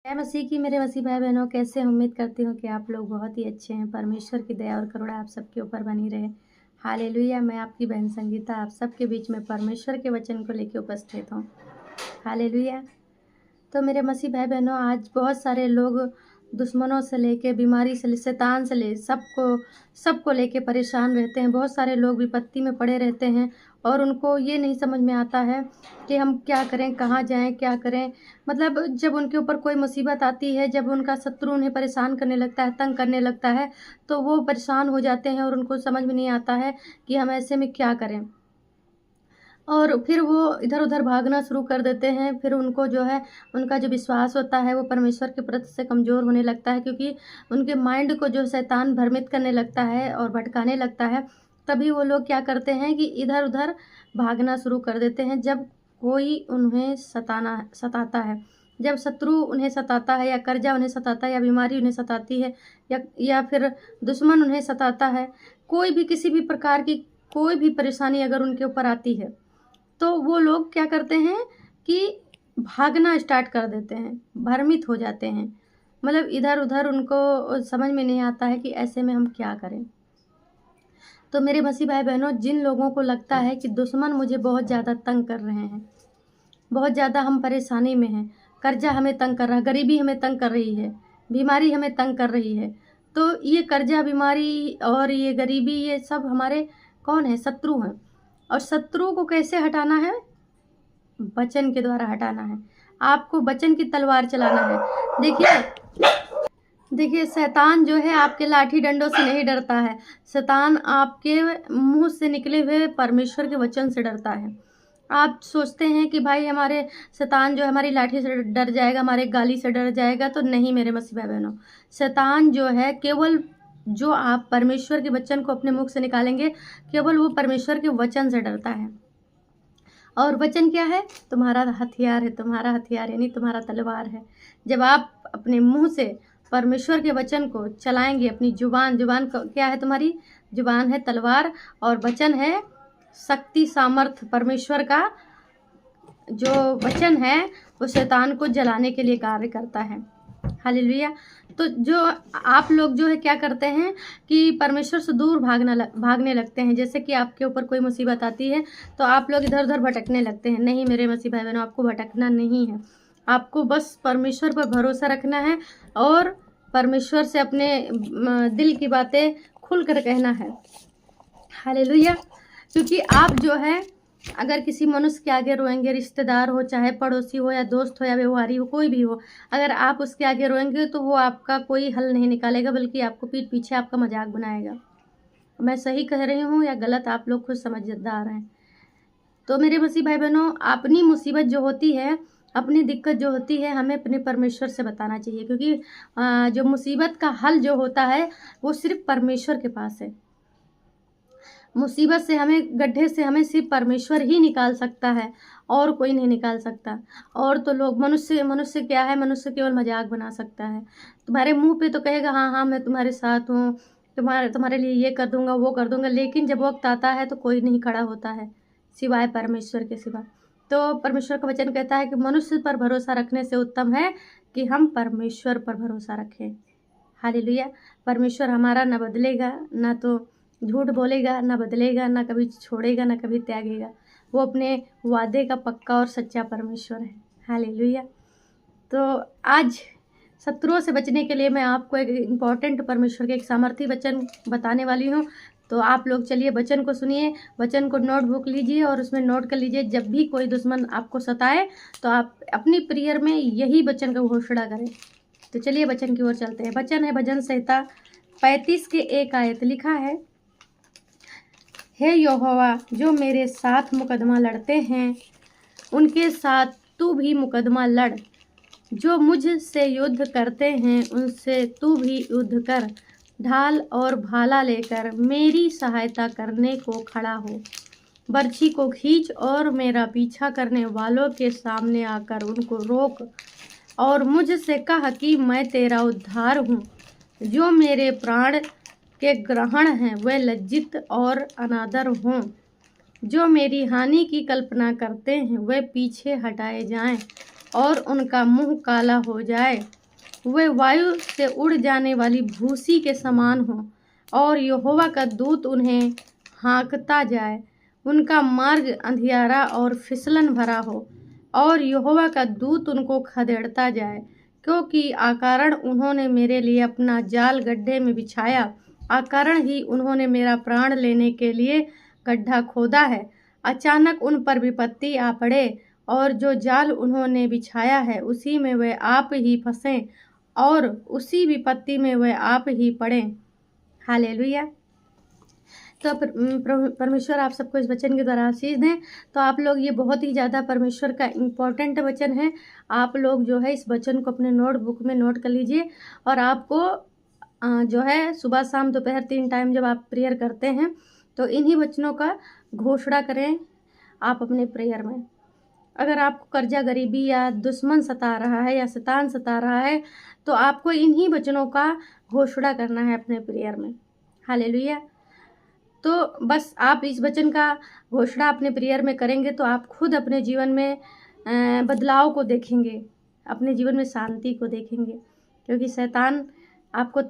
जय मसीह की मेरे मसीह भाई बहनों, कैसे हैं? उम्मीद करती हूँ कि आप लोग बहुत ही अच्छे हैं। परमेश्वर की दया और करुणा आप सबके ऊपर बनी रहे। हालेलुया। मैं आपकी बहन संगीता आप सबके बीच में परमेश्वर के वचन को लेकर उपस्थित हूँ। हालेलुया। तो मेरे मसीह भाई बहनों, आज बहुत सारे लोग दुश्मनों से लेके, बीमारी से, शैतान से ले सबको लेके परेशान रहते हैं। बहुत सारे लोग विपत्ति में पड़े रहते हैं और उनको ये नहीं समझ में आता है कि हम क्या करें, कहाँ जाएं, क्या करें। मतलब जब उनके ऊपर कोई मुसीबत आती है, जब उनका शत्रु उन्हें परेशान करने लगता है, तंग करने लगता है, तो वो परेशान हो जाते हैं और उनको समझ में नहीं आता है कि हम ऐसे में क्या करें। और फिर वो इधर-उधर भागना शुरू कर देते हैं। फिर उनको जो है, उनका जो विश्वास होता है वो परमेश्वर के प्रति से कमज़ोर होने लगता है, क्योंकि उनके माइंड को जो शैतान भ्रमित करने लगता है और भटकाने लगता है। तभी वो लोग क्या करते हैं कि इधर-उधर भागना शुरू कर देते हैं। जब कोई उन्हें सताता है, जब शत्रु उन्हें सताता है, या कर्जा उन्हें सताता है, या बीमारी उन्हें सताती है, या फिर दुश्मन उन्हें सताता है, कोई भी किसी भी प्रकार की कोई भी परेशानी अगर उनके ऊपर आती है, तो वो लोग क्या करते हैं कि भागना स्टार्ट कर देते हैं, भ्रमित हो जाते हैं। मतलब इधर-उधर उनको समझ में नहीं आता है कि ऐसे में हम क्या करें। तो मेरे मसीह भाई-बहनों, जिन लोगों को लगता है कि दुश्मन मुझे बहुत ज़्यादा तंग कर रहे हैं, बहुत ज़्यादा हम परेशानी में हैं, कर्जा हमें तंग कर रहा है, गरीबी हमें तंग कर रही है, बीमारी हमें तंग कर रही है, तो ये कर्जा, बीमारी और ये गरीबी, ये सब हमारे कौन है? शत्रु हैं। और शत्रु को कैसे हटाना है? वचन के द्वारा हटाना है। आपको वचन की तलवार चलाना है। देखिए शैतान जो है आपके लाठी डंडों से नहीं डरता है। शैतान आपके मुँह से निकले हुए परमेश्वर के वचन से डरता है। आप सोचते हैं कि भाई हमारे शैतान जो है हमारी लाठी से डर जाएगा, हमारे गाली से डर जाएगा, तो नहीं मेरे मसीह भाई बहनों। शैतान जो है, केवल जो आप परमेश्वर के वचन को अपने मुख से निकालेंगे, केवल वो परमेश्वर के वचन से डरता है। और वचन क्या है? तुम्हारा हथियार है। तुम्हारा हथियार यानी तुम्हारा तलवार है। जब आप अपने मुंह से परमेश्वर के वचन को चलाएंगे, अपनी जुबान क्या है? तुम्हारी जुबान है तलवार, और वचन है शक्ति, सामर्थ। परमेश्वर का जो वचन है वो शैतान को जलाने के लिए कार्य करता है। हालेलुया। तो जो आप लोग जो है क्या करते हैं कि परमेश्वर से दूर भागने लगते हैं। जैसे कि आपके ऊपर कोई मुसीबत आती है तो आप लोग इधर उधर भटकने लगते हैं। नहीं मेरे मसीह भाई बहनों, आपको भटकना नहीं है। आपको बस परमेश्वर पर भरोसा रखना है और परमेश्वर से अपने दिल की बातें खुलकर कहना है। हालेलुया। क्योंकि आप जो है, अगर किसी मनुष्य के आगे रोएंगे, रिश्तेदार हो, चाहे पड़ोसी हो, या दोस्त हो, या व्यवहारी हो, कोई भी हो, अगर आप उसके आगे रोएंगे तो वो आपका कोई हल नहीं निकालेगा, बल्कि आपको पीठ पीछे आपका मजाक बनाएगा। मैं सही कह रही हूँ या गलत, आप लोग खुद समझदार हैं। तो मेरे मसीह भाई बहनों, अपनी मुसीबत जो होती है, अपनी दिक्कत जो होती है, हमें अपने परमेश्वर से बताना चाहिए। क्योंकि जो मुसीबत का हल जो होता है वो सिर्फ परमेश्वर के पास है। मुसीबत से हमें, गड्ढे से हमें सिर्फ परमेश्वर ही निकाल सकता है, और कोई नहीं निकाल सकता। और तो लोग, मनुष्य क्या है? मनुष्य केवल मजाक बना सकता है। तुम्हारे मुंह पे तो कहेगा हाँ हाँ मैं तुम्हारे साथ हूँ, तुम्हारे लिए ये कर दूंगा, वो कर दूंगा, लेकिन जब वक्त आता है तो कोई नहीं खड़ा होता है सिवाय परमेश्वर के सिवा। तो परमेश्वर का वचन कहता है कि मनुष्य पर भरोसा रखने से उत्तम है कि हम परमेश्वर पर भरोसा रखें। हालेलुया। परमेश्वर हमारा न बदलेगा, ना तो झूठ बोलेगा, ना बदलेगा, ना कभी छोड़ेगा, ना कभी त्यागेगा। वो अपने वादे का पक्का और सच्चा परमेश्वर है। हालेलुया। तो आज शत्रुओं से बचने के लिए मैं आपको एक इम्पॉर्टेंट परमेश्वर के एक सामर्थी वचन बताने वाली हूँ। तो आप लोग चलिए वचन को सुनिए, वचन को नोटबुक लीजिए और उसमें नोट कर लीजिए। जब भी कोई दुश्मन आपको सताए तो आप अपनी प्रेयर में यही वचन का घोषणा करें। तो चलिए वचन की ओर चलते हैं। वचन है भजन संहिता 35 के 1 आयत। लिखा है, हे यहोवा, जो मेरे साथ मुकदमा लड़ते हैं उनके साथ तू भी मुकदमा लड़। जो मुझसे युद्ध करते हैं उनसे तू भी युद्ध कर। ढाल और भाला लेकर मेरी सहायता करने को खड़ा हो। बर्छी को खींच और मेरा पीछा करने वालों के सामने आकर उनको रोक। और मुझसे कह कि मैं तेरा उद्धार हूँ। जो मेरे प्राण के ग्रहण हैं वे लज्जित और अनादर हों। जो मेरी हानि की कल्पना करते हैं वे पीछे हटाए जाएं। और उनका मुँह काला हो जाए। वे वायु से उड़ जाने वाली भूसी के समान हों और यहोवा का दूत उन्हें हाँकता जाए। उनका मार्ग अंधियारा और फिसलन भरा हो और यहोवा का दूत उनको खदेड़ता जाए, क्योंकि अकारण उन्होंने मेरे लिए अपना जाल गड्ढे में बिछाया, अकारण ही उन्होंने मेरा प्राण लेने के लिए गड्ढा खोदा है। अचानक उन पर विपत्ति आ पड़े और जो जाल उन्होंने बिछाया है उसी में वे आप ही फंसें और उसी विपत्ति में वे आप ही पड़ें। हालेलुया। तो परमेश्वर आप सबको इस वचन के द्वारा आशीष दें। तो आप लोग, ये बहुत ही ज़्यादा परमेश्वर का इम्पोर्टेंट वचन है। आप लोग जो है इस वचन को अपने नोटबुक में नोट कर लीजिए और आपको जो है सुबह शाम दोपहर 3 टाइम जब आप प्रेयर करते हैं तो इन्हीं वचनों का घोषणा करें आप अपने प्रेयर में। अगर आपको कर्जा, गरीबी या दुश्मन सता रहा है या शैतान सता रहा है तो आपको इन्हीं वचनों का घोषणा करना है अपने प्रेयर में। हालेलुया। तो बस आप इस वचन का घोषणा अपने प्रेयर में करेंगे तो आप खुद अपने जीवन में बदलाव को देखेंगे, अपने जीवन में शांति को देखेंगे, क्योंकि शैतान आपको